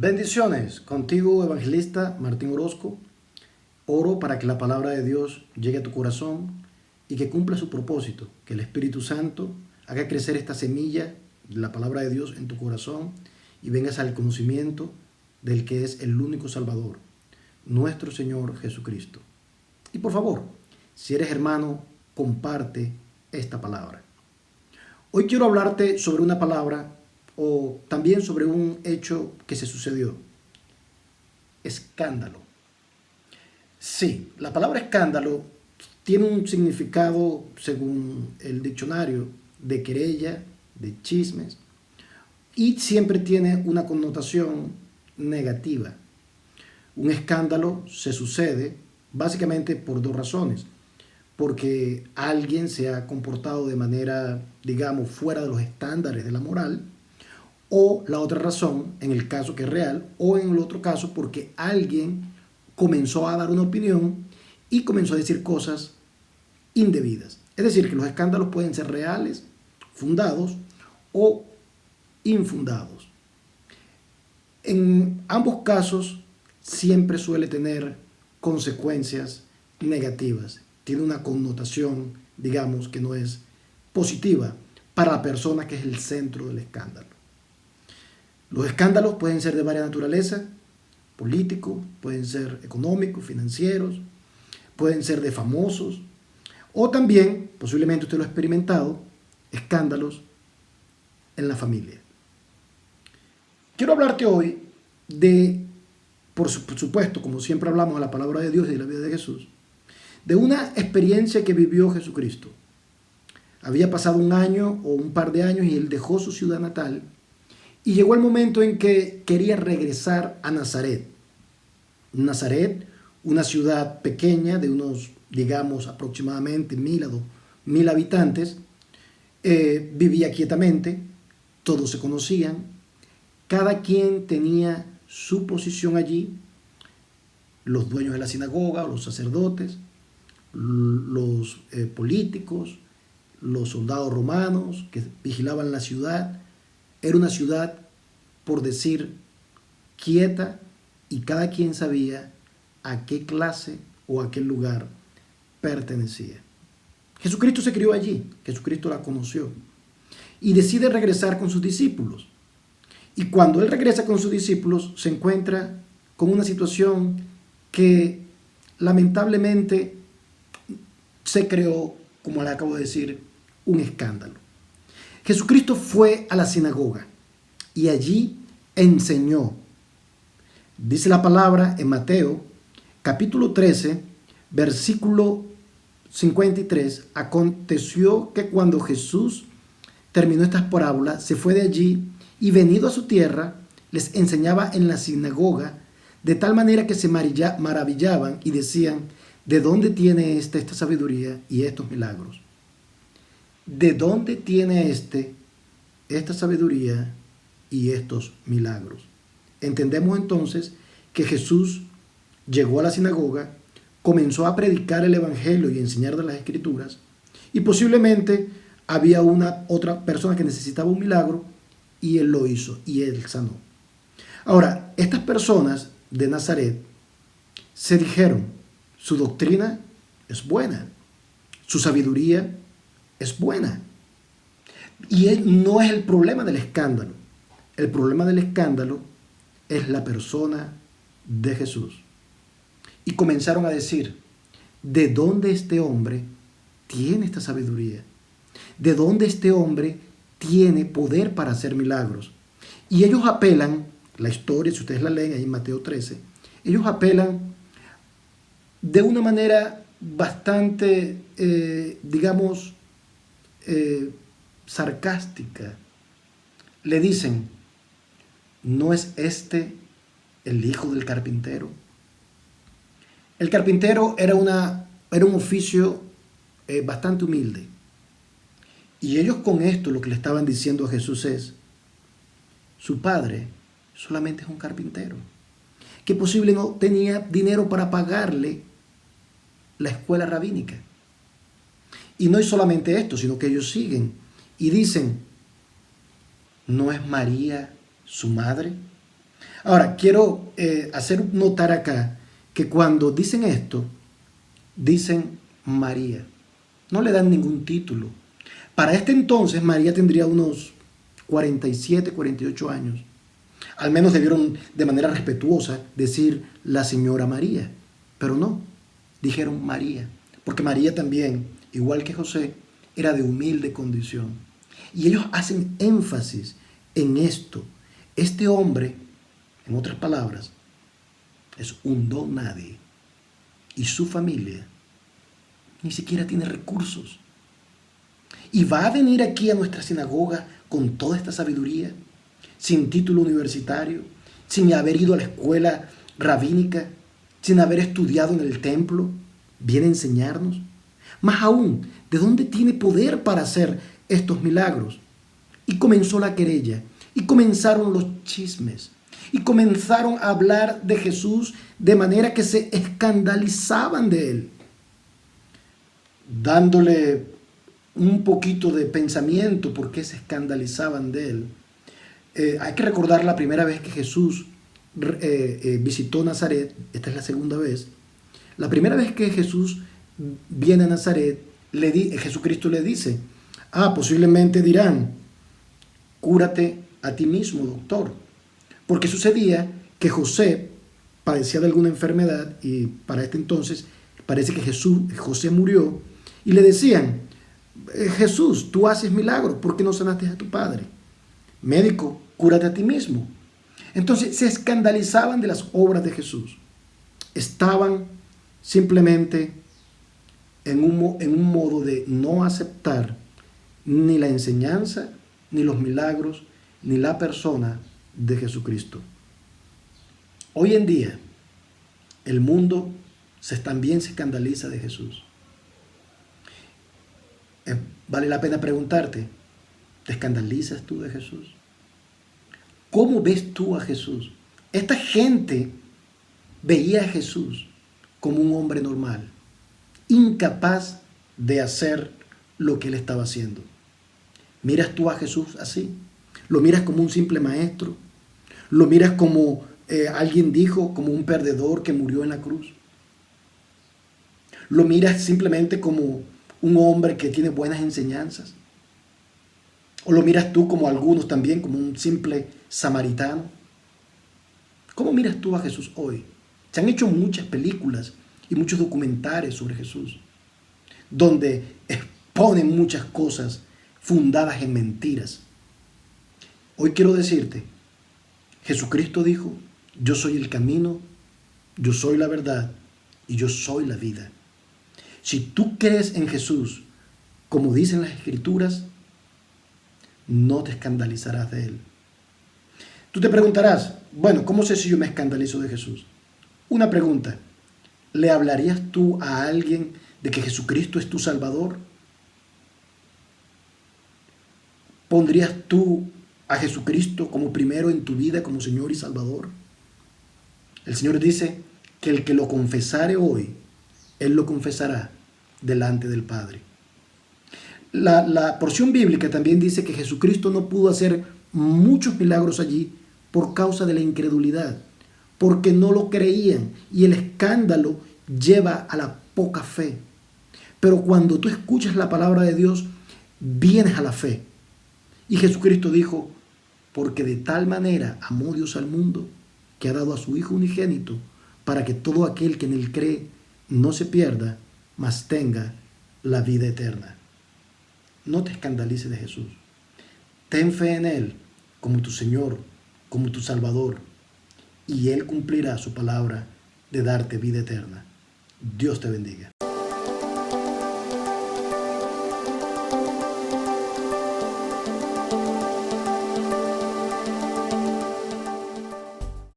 Bendiciones, contigo evangelista Martín Orozco. Oro para que la palabra de Dios llegue a tu corazón y que cumpla su propósito, que el Espíritu Santo haga crecer esta semilla de la palabra de Dios en tu corazón y vengas al conocimiento del que es el único Salvador, nuestro Señor Jesucristo. Y por favor, si eres hermano, comparte esta palabra. Hoy quiero hablarte sobre una palabra o también sobre un hecho que se sucedió. Escándalo. Sí, la palabra escándalo tiene un significado, según el diccionario, de querella, de chismes, y siempre tiene una connotación negativa. Un escándalo se sucede básicamente por dos razones. Porque alguien se ha comportado de manera, digamos, fuera de los estándares de la moral, o la otra razón, en el caso que es real, o en el otro caso porque alguien comenzó a dar una opinión y comenzó a decir cosas indebidas. Es decir, que los escándalos pueden ser reales, fundados o infundados. En ambos casos siempre suele tener consecuencias negativas. Tiene una connotación, digamos, que no es positiva para la persona que es el centro del escándalo. Los escándalos pueden ser de varias naturaleza, políticos, pueden ser económicos, financieros, pueden ser de famosos, o también, posiblemente usted lo ha experimentado, escándalos en la familia. Quiero hablarte hoy de, por supuesto, como siempre hablamos de la palabra de Dios y de la vida de Jesús, de una experiencia que vivió Jesucristo. Había pasado un año o un par de años y él dejó su ciudad natal y llegó el momento en que quería regresar a Nazaret. Nazaret, una ciudad pequeña de unos, digamos, aproximadamente 1,000 a 2,000 habitantes, vivía quietamente, todos se conocían, cada quien tenía su posición allí, los dueños de la sinagoga, los sacerdotes, los políticos, los soldados romanos que vigilaban la ciudad. Era una ciudad, por decir, quieta, y cada quien sabía a qué clase o a qué lugar pertenecía. Jesucristo se crió allí, Jesucristo la conoció y decide regresar con sus discípulos. Y cuando él regresa con sus discípulos se encuentra con una situación que lamentablemente se creó, como le acabo de decir, un escándalo. Jesucristo fue a la sinagoga y allí enseñó. Dice la palabra en Mateo, capítulo 13, versículo 53, aconteció que cuando Jesús terminó estas parábolas, se fue de allí y venido a su tierra, les enseñaba en la sinagoga, de tal manera que se maravillaban y decían, ¿de dónde tiene esta sabiduría y estos milagros? ¿De dónde tiene esta sabiduría y estos milagros? Entendemos entonces que Jesús llegó a la sinagoga, comenzó a predicar el evangelio y enseñar de las escrituras, y posiblemente había una otra persona que necesitaba un milagro y él lo hizo y él sanó. Ahora, estas personas de Nazaret se dijeron, su doctrina es buena, su sabiduría es buena. Y no es el problema del escándalo. El problema del escándalo es la persona de Jesús. Y comenzaron a decir, ¿de dónde este hombre tiene esta sabiduría? ¿De dónde este hombre tiene poder para hacer milagros? Y ellos apelan, la historia, si ustedes la leen ahí en Mateo 13, ellos apelan de una manera bastante, digamos, sarcástica. Le dicen, ¿no es este el hijo del carpintero? El carpintero era un oficio bastante humilde. Y ellos con esto lo que le estaban diciendo a Jesús es, su padre solamente es un carpintero, que posible no tenía dinero para pagarle la escuela rabínica. Y no es solamente esto, sino que ellos siguen y dicen, ¿no es María su madre? Ahora, quiero hacer notar acá que cuando dicen esto, dicen María. No le dan ningún título. Para este entonces, María tendría unos 47, 48 años. Al menos debieron de manera respetuosa decir la señora María. Pero no, dijeron María. Porque María también, igual que José, era de humilde condición. Y ellos hacen énfasis en esto. Este hombre, en otras palabras, es un don nadie. Y su familia ni siquiera tiene recursos. Y va a venir aquí a nuestra sinagoga con toda esta sabiduría, sin título universitario, sin haber ido a la escuela rabínica, sin haber estudiado en el templo, viene a enseñarnos. Más aún, ¿de dónde tiene poder para hacer estos milagros? Y comenzó la querella, y comenzaron los chismes, y comenzaron a hablar de Jesús de manera que se escandalizaban de él, dándole un poquito de pensamiento por qué se escandalizaban de él. Hay que recordar la primera vez que Jesús visitó Nazaret. Esta es la segunda vez. La primera vez que Jesús viene a Nazaret, Jesucristo le dice, posiblemente dirán, cúrate a ti mismo, doctor. Porque sucedía que José padecía de alguna enfermedad y para este entonces parece que José murió y le decían, Jesús, tú haces milagros, ¿por qué no sanaste a tu padre? Médico, cúrate a ti mismo. Entonces se escandalizaban de las obras de Jesús. Estaban simplemente en un modo de no aceptar ni la enseñanza, ni los milagros, ni la persona de Jesucristo. Hoy en día, el mundo también se escandaliza de Jesús. Vale la pena preguntarte, ¿te escandalizas tú de Jesús? ¿Cómo ves tú a Jesús? Esta gente veía a Jesús como un hombre normal, incapaz de hacer lo que él estaba haciendo. ¿Miras tú a Jesús así? ¿Lo miras como un simple maestro? ¿Lo miras como alguien dijo, como un perdedor que murió en la cruz? ¿Lo miras simplemente como un hombre que tiene buenas enseñanzas? ¿O lo miras tú como algunos también, como un simple samaritano? ¿Cómo miras tú a Jesús hoy? Se han hecho muchas películas y muchos documentales sobre Jesús, donde exponen muchas cosas fundadas en mentiras. Hoy quiero decirte, Jesucristo dijo, yo soy el camino, yo soy la verdad y yo soy la vida. Si tú crees en Jesús, como dicen las Escrituras, no te escandalizarás de él. Tú te preguntarás, bueno, ¿cómo sé si yo me escandalizo de Jesús? Una pregunta, ¿le hablarías tú a alguien de que Jesucristo es tu Salvador? ¿Pondrías tú a Jesucristo como primero en tu vida, como Señor y Salvador? El Señor dice que el que lo confesare hoy, Él lo confesará delante del Padre. La porción bíblica también dice que Jesucristo no pudo hacer muchos milagros allí por causa de la incredulidad, porque no lo creían y el escándalo lleva a la poca fe. Pero cuando tú escuchas la palabra de Dios, vienes a la fe. Y Jesucristo dijo, porque de tal manera amó Dios al mundo, que ha dado a su Hijo unigénito, para que todo aquel que en él cree no se pierda, mas tenga la vida eterna. No te escandalices de Jesús. Ten fe en Él como tu Señor, como tu Salvador, y Él cumplirá su palabra de darte vida eterna. Dios te bendiga.